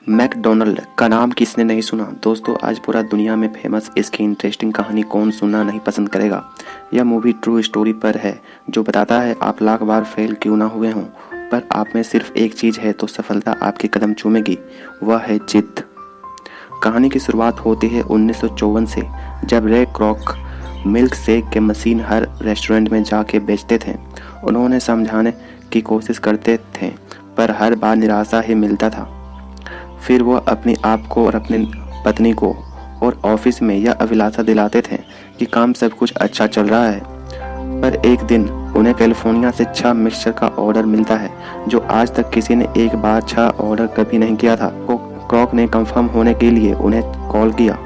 McDonald का नाम किसने नहीं सुना। दोस्तों, आज पूरा दुनिया में फेमस इसकी इंटरेस्टिंग कहानी कौन सुनना नहीं पसंद करेगा। यह मूवी ट्रू स्टोरी पर है जो बताता है आप लाख बार फेल क्यों ना हुए हों, पर आप में सिर्फ एक चीज़ है तो सफलता आपके कदम चूमेगी, वह है जिद। कहानी की शुरुआत होती है 1954 से, जब रे क्रॉक मिल्क शेक के मशीन हर रेस्टोरेंट में जाके बेचते थे। उन्होंने समझाने की कोशिश करते थे पर हर बार निराशा ही मिलता था। फिर वो अपने आप को और अपनी पत्नी को और ऑफिस में यह अभिलाषा दिलाते थे कि काम सब कुछ अच्छा चल रहा है। पर एक दिन उन्हें कैलिफोर्निया से 6 मिक्सचर का ऑर्डर मिलता है जो आज तक किसी ने एक बार 6 ऑर्डर कभी नहीं किया था। क्रॉक ने कंफर्म होने के लिए उन्हें कॉल किया,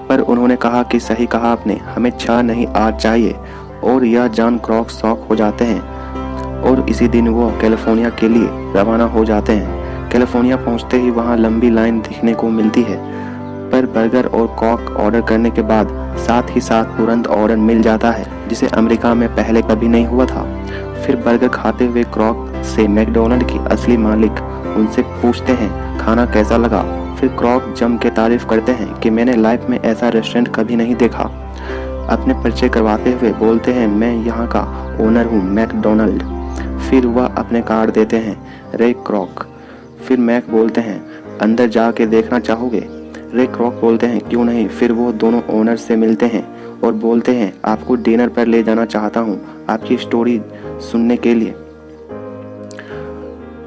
पर उन्होंने कहा कि सही कहा आपने, हमें 6 नहीं 8 चाहिए। और यह जान क्रॉक शॉक हो जाते हैं और इसी दिन वो कैलिफोर्निया के लिए रवाना हो जाते हैं। कैलिफोर्निया पहुंचते ही वहां लंबी लाइन दिखने को मिलती है, पर बर्गर और कॉक ऑर्डर करने के बाद साथ ही साथ तुरंत ऑर्डर मिल जाता है जिसे अमेरिका में पहले कभी नहीं हुआ था। फिर बर्गर खाते हुए क्रॉक से मैकडॉनल्ड की असली मालिक उनसे पूछते हैं खाना कैसा लगा। फिर क्रॉक जम के तारीफ करते हैं कि मैंने लाइफ में ऐसा रेस्टोरेंट कभी नहीं देखा। अपने परिचय करवाते हुए बोलते हैं मैं यहाँ का ओनर हूँ, मैकडॉनल्ड। फिर वह अपने कार्ड देते हैं रे क्रॉक। फिर मैक बोलते हैं अंदर जाके देखना चाहोगे। रे क्रॉक बोलते हैं क्यों नहीं। फिर वो दोनों ओनर से मिलते हैं और बोलते हैं आपको डिनर पर ले जाना चाहता हूँ आपकी स्टोरी सुनने के लिए।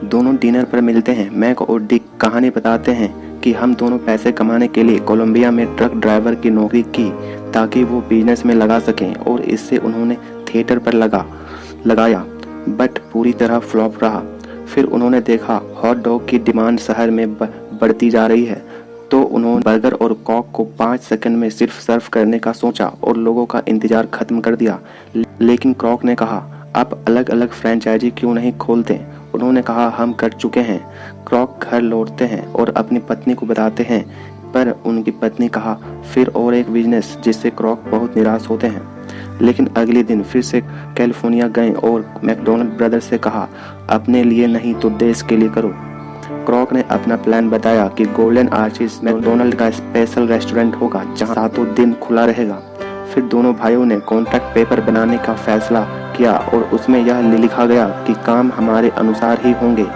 दोनों डिनर पर मिलते हैं। मैक और डिक कहानी बताते हैं कि हम दोनों पैसे कमाने के लिए कोलंबिया में ट्रक ड्राइवर की नौकरी की ताकि वो बिजनेस में लगा सकें, और इससे उन्होंने थिएटर पर लगाया बट पूरी तरह फ्लॉप रहा। फिर उन्होंने देखा हॉट डॉग की डिमांड शहर में बढ़ती जा रही है, तो उन्होंने बर्गर और कॉक को 5 सेकंड में सिर्फ सर्व करने का सोचा और लोगों का इंतजार खत्म कर दिया। लेकिन क्रॉक ने कहा आप अलग अलग फ्रेंचाइजी क्यों नहीं खोलते। उन्होंने कहा हम कर चुके हैं। क्रॉक घर लौटते हैं और अपनी पत्नी को बताते हैं, पर उनकी पत्नी कहा फिर और एक बिजनेस, जिससे क्रॉक बहुत निराश होते हैं। लेकिन अगले दिन फिर से कैलिफोर्निया गए और मैकडॉनल्ड ब्रदर्स से कहा अपने लिए नहीं तो देश के लिए करो। क्रॉक ने अपना प्लान बताया कि गोल्डन आर्चिस मैकडॉनल्ड का स्पेशल रेस्टोरेंट होगा जहां सातों दिन खुला रहेगा। फिर दोनों भाइयों ने कॉन्ट्रैक्ट पेपर बनाने का फैसला किया और उसमें यह लिखा गया कि काम हमारे अनुसार ही होंगे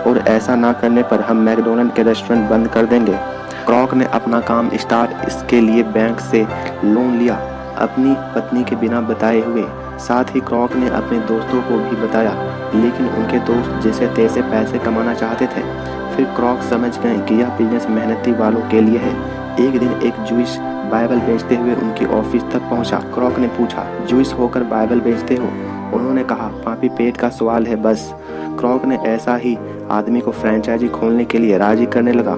और ऐसा ना करने पर हम मैकडॉनल्ड के रेस्टोरेंट बंद कर देंगे। क्रॉक ने अपना काम स्टार्ट इसके लिए बैंक से लोन लिया, अपनी पत्नी के बिना बताए हुए। साथ ही क्रॉक ने अपने दोस्तों को भी बताया, लेकिन उनके दोस्त जैसे तैसे पैसे कमाना चाहते थे। फिर क्रॉक समझ गए कि यह बिजनेस मेहनती वालों के लिए है। एक दिन एक जूइश बाइबल बेचते हुए उनकी ऑफिस तक पहुंचा। क्रॉक ने पूछा जूइश होकर बाइबल बेचते हो। उन्होंने कहा पापी पेट का सवाल है बस। क्रॉक ने ऐसा ही आदमी को फ्रेंचाइजी खोलने के लिए राजी करने लगा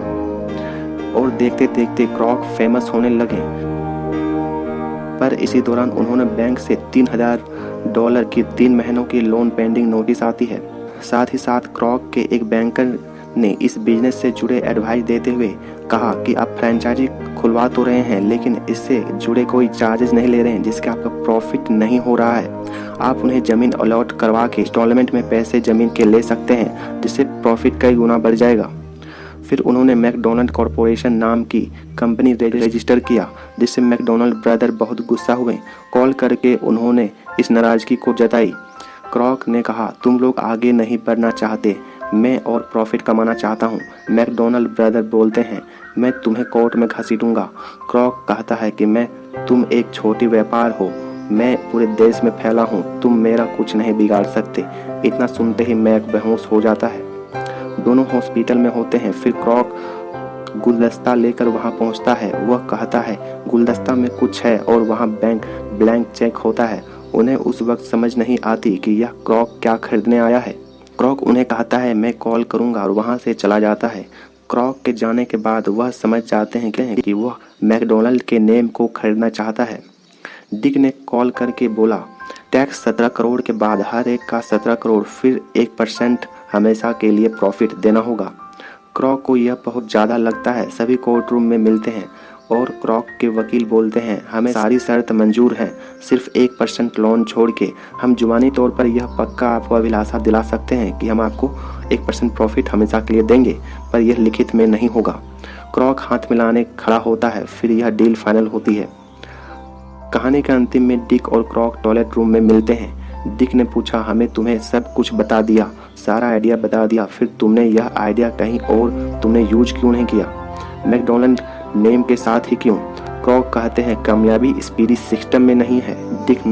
और देखते देखते क्रॉक फेमस होने लगे। पर इसी दौरान उन्होंने बैंक से $3000 की 3 महीनों की लोन पेंडिंग नोटिस आती है। साथ ही साथ क्रॉक के एक बैंकर ने इस बिजनेस से जुड़े एडवाइस देते हुए कहा कि आप फ्रेंचाइजी खुलवा तो रहे हैं लेकिन इससे जुड़े कोई चार्जेस नहीं ले रहे हैं जिसके आपका प्रॉफिट नहीं हो रहा है। आप उन्हें जमीन अलॉट करवा के इंस्टॉलमेंट में पैसे जमीन के ले सकते हैं जिससे प्रॉफिट कई गुना बढ़ जाएगा। फिर उन्होंने मैकडॉनल्ड कॉरपोरेशन नाम की कंपनी रजिस्टर किया, जिससे मैकडॉनल्ड ब्रदर बहुत गुस्सा हुए। कॉल करके उन्होंने इस नाराजगी को जताई। क्रॉक ने कहा तुम लोग आगे नहीं बढ़ना चाहते, मैं और प्रॉफिट कमाना चाहता हूँ। मैकडॉनल्ड ब्रदर बोलते हैं मैं तुम्हें कोर्ट में घसीटूंगा। क्रॉक कहता है कि तुम एक छोटी व्यापार हो, मैं पूरे देश में फैला हूँ, तुम मेरा कुछ नहीं बिगाड़ सकते। इतना सुनते ही मैक बेहोश हो जाता है। दोनों हॉस्पिटल में होते हैं। फिर क्रॉक गुलदस्ता लेकर वहां पहुंचता है। वह कहता है गुलदस्ता में कुछ है और वहां बैंक ब्लैंक चेक होता है। उन्हें उस वक्त समझ नहीं आती कि यह क्रॉक क्या खरीदने आया है। क्रॉक उन्हें कहता है मैं कॉल करूंगा और वहां से चला जाता है। क्रॉक के जाने के बाद वह समझ जाते हैं कि वह मैकडॉनल्ड के नेम को खरीदना चाहता है। डिक ने कॉल करके बोला टैक्स 17 करोड़ के बाद हर एक का 17 करोड़, फिर 1% हमेशा के लिए प्रॉफिट देना होगा। क्रॉक को यह बहुत ज़्यादा लगता है। सभी कोर्ट रूम में मिलते हैं और क्रॉक के वकील बोलते हैं हमें सारी शर्त मंजूर है, सिर्फ 1% लोन छोड़ के। हम जुबानी तौर पर यह पक्का आपको अभिलाषा दिला सकते हैं कि हम आपको 1% प्रॉफिट हमेशा के लिए देंगे, पर यह लिखित में नहीं होगा। क्रॉक हाथ मिलाने खड़ा होता है, फिर यह डील फाइनल होती है। कहानी के अंतिम में डिक और क्रॉक टॉयलेट रूम में मिलते हैं। डिक ने पूछा हमें तुम्हें सब कुछ बता दिया, सारा आइडिया बता दिया, फिर तुमने यह आइडिया कहीं और तुमने यूज क्यों नहीं किया? मैकडोनल्ड नेम के साथ ही क्यों? क्रॉक कहते हैं कामयाबी स्पीडी सिस्टम में नहीं है, डिक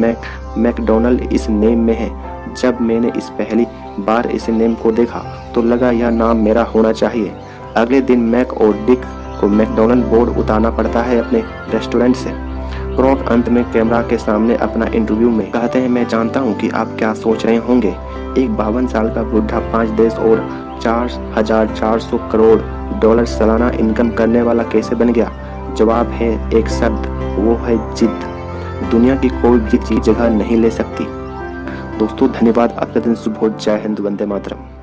मैकडोनल्ड इस नेम में है। जब मैंने इस पहली बार इस नेम को देखा तो लगा यह नाम मेरा होना चाहिए। अगले दिन मैक और डिक को मैकडोनल्ड बोर्ड उतारना पड़ता है अपने रेस्टोरेंट से। क्रॉक अंत में कैमरा के सामने अपना इंटरव्यू में कहते हैं मैं जानता हूं कि आप क्या सोच रहे होंगे, एक 52 साल का बुढ़ा 5 देश और 4,400 करोड़ डॉलर सालाना इनकम करने वाला कैसे बन गया? जवाब है एक शब्द, वो है जिद। दुनिया की कोई भी चीज जगह नहीं ले सकती। दोस्तों धन्यवाद, आपका दिन शुभ हो। जय हिंद, वंदे मातरम।